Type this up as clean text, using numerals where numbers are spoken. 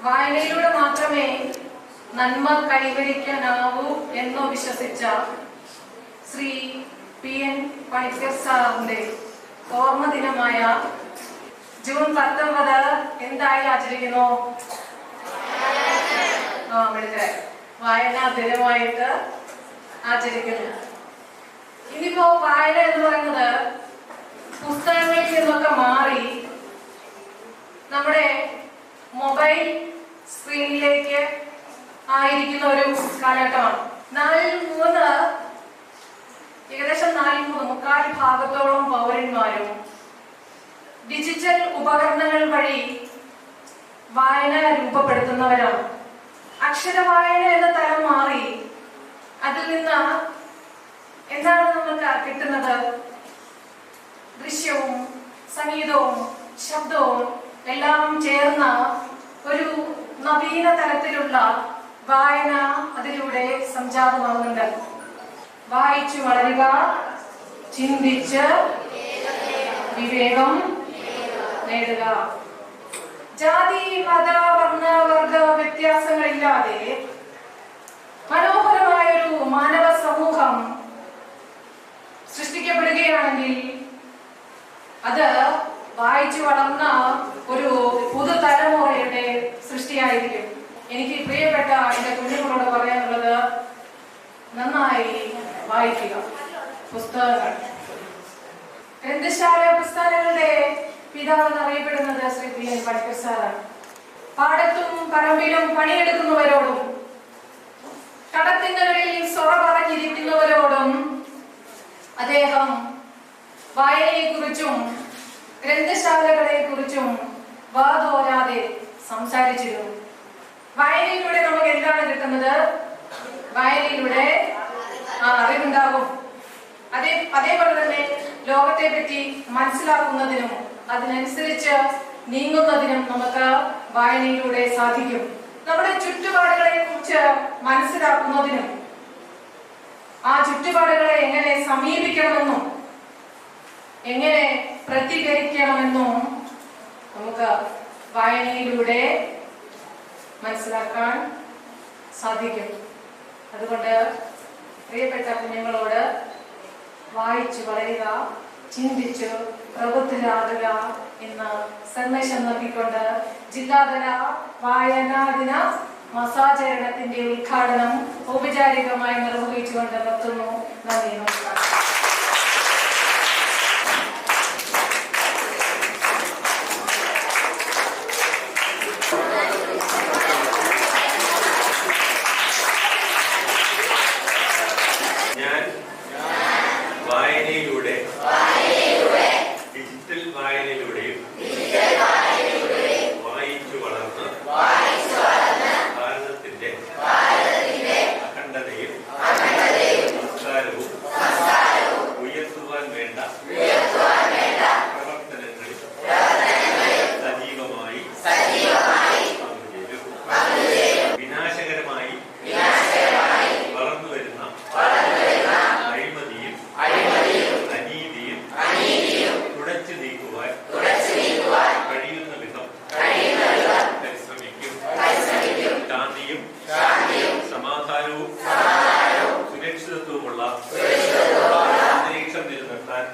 വായനയിലൂടെ മാത്രമേ നന്മ കൈവരിക്കാനാവൂ എന്ന് വിശ്വസിച്ച ശ്രീ PN പണിക്കർ സാറിന്റെ ഓർമ്മ ദിനമായ ജൂൺ 19 എന്തായി ആചരിക്കുന്നു? വായനാ ദിനമായിട്ട് ആചരിക്കുന്നു. ഇനിയിപ്പോ വായന എന്ന് പറയുന്നത് പുസ്തകങ്ങളിൽ നിന്നൊക്കെ മാറി നമ്മുടെ മൊബൈൽ സ്ക്രീനിലേക്ക് ആയിരിക്കുന്ന ഒരു കാലഘട്ടമാണ്. ഏകദേശം 43 ഭാഗത്തോളം പൗരന്മാരും ഡിജിറ്റൽ ഉപകരണങ്ങൾ വഴി വായന രൂപപ്പെടുത്തുന്നവരാണ്. അക്ഷരവായന എന്ന തലം മാറി അതിൽ നിന്ന് എന്താണ് നമുക്ക് കിട്ടുന്നത്? ദൃശ്യവും സംഗീതവും ശബ്ദവും എല്ലാം ചേർന്ന ഒരു നവീന തലത്തിലുള്ള വായന അതിലൂടെ സംജാതമാകുന്നുണ്ട്. വായിച്ചു വളരുക, ചിന്തിച്ച് വിവേകം നേടുക. ജാതി, മത, വർണ്ണ, വർഗ വ്യത്യാസങ്ങളില്ലാതെ മനോഹരമായൊരു മാനവ സമൂഹം സൃഷ്ടിക്കപ്പെടുകയാണെങ്കിൽ അത് വായിച്ചു വളർന്ന ഒരു പുതുതലമുറയുടെ സൃഷ്ടിയായിരിക്കും. എനിക്ക് പ്രിയപ്പെട്ട എന്റെ കുഞ്ഞുങ്ങളോട് പറയാനുള്ളത്, നന്നായി വായിക്കുക. പുസ്തകങ്ങൾ, ഗ്രന്ഥശാല പുസ്തകങ്ങളുടെ പിതാവ് എന്നറിയപ്പെടുന്നത് ശ്രീ PN പണിക്കർ സാറാണ്. പാടത്തും പറമ്പിലും പണിയെടുക്കുന്നവരോടും കടത്തിണ്ണകളിൽ സൊറ പറഞ്ഞിരിക്കുന്നവരോടും അദ്ദേഹം വായനയെ കുറിച്ചും ഗ്രന്ഥശാലകളെ കുറിച്ചും വാതോരാതെ സംസാരിച്ചിരുന്നു. വായനയിലൂടെ നമുക്ക് എന്താണ് കിട്ടുന്നത്? വായനയിലൂടെ അറിവുണ്ടാകും. അതേപോലെ തന്നെ ലോകത്തെ പറ്റി മനസ്സിലാക്കുന്നതിനും അതിനനുസരിച്ച് നീങ്ങുന്നതിനും നമുക്ക് വായനയിലൂടെ സാധിക്കും. നമ്മുടെ ചുറ്റുപാടുകളെ കുറിച്ച് മനസ്സിലാക്കുന്നതിനും ആ ചുറ്റുപാടുകളെ എങ്ങനെ സമീപിക്കണമെന്നും എങ്ങനെ പ്രതികരിക്കണമെന്നും നമുക്ക് വായനയിലൂടെ മനസ്സിലാക്കാൻ സാധിക്കും. അതുകൊണ്ട് പ്രിയപ്പെട്ട കുഞ്ഞുങ്ങളോട് വായിച്ചു വളരുക, ചിന്തിച്ചു പ്രബുദ്ധരാകുക എന്ന സന്ദേശം നൽകിക്കൊണ്ട് ജില്ലാതല വായനാ ദിന മാസാചരണത്തിന്റെ ഉദ്ഘാടനം ഔപചാരികമായി നിർവഹിച്ചുകൊണ്ട് നിർത്തുന്നു. നന്ദി, നമസ്കാരം. ഡിജിറ്റൽ വായനയിലൂടെയും വായിച്ചു വളർന്ന് ഭാരതത്തിന്റെ അഖണ്ഡതയും സംസ്കാരവും ഉയർത്തുവാൻ വേണ്ട പ്രവർത്തനങ്ങളിൽ സജീവമായി പങ്കുചേരും. വിനാശകരമായി വളർന്നു വരുന്ന അഴിമതിയും അനീതിയും തുടച്ചു നീക്കുവാൻ കഴിയുന്ന വിധം പരിശ്രമിക്കും. ശാന്തിയും സമാധാനവും സുരക്ഷിതത്വമുള്ള അന്തരീക്ഷം നിലനിർത്താൻ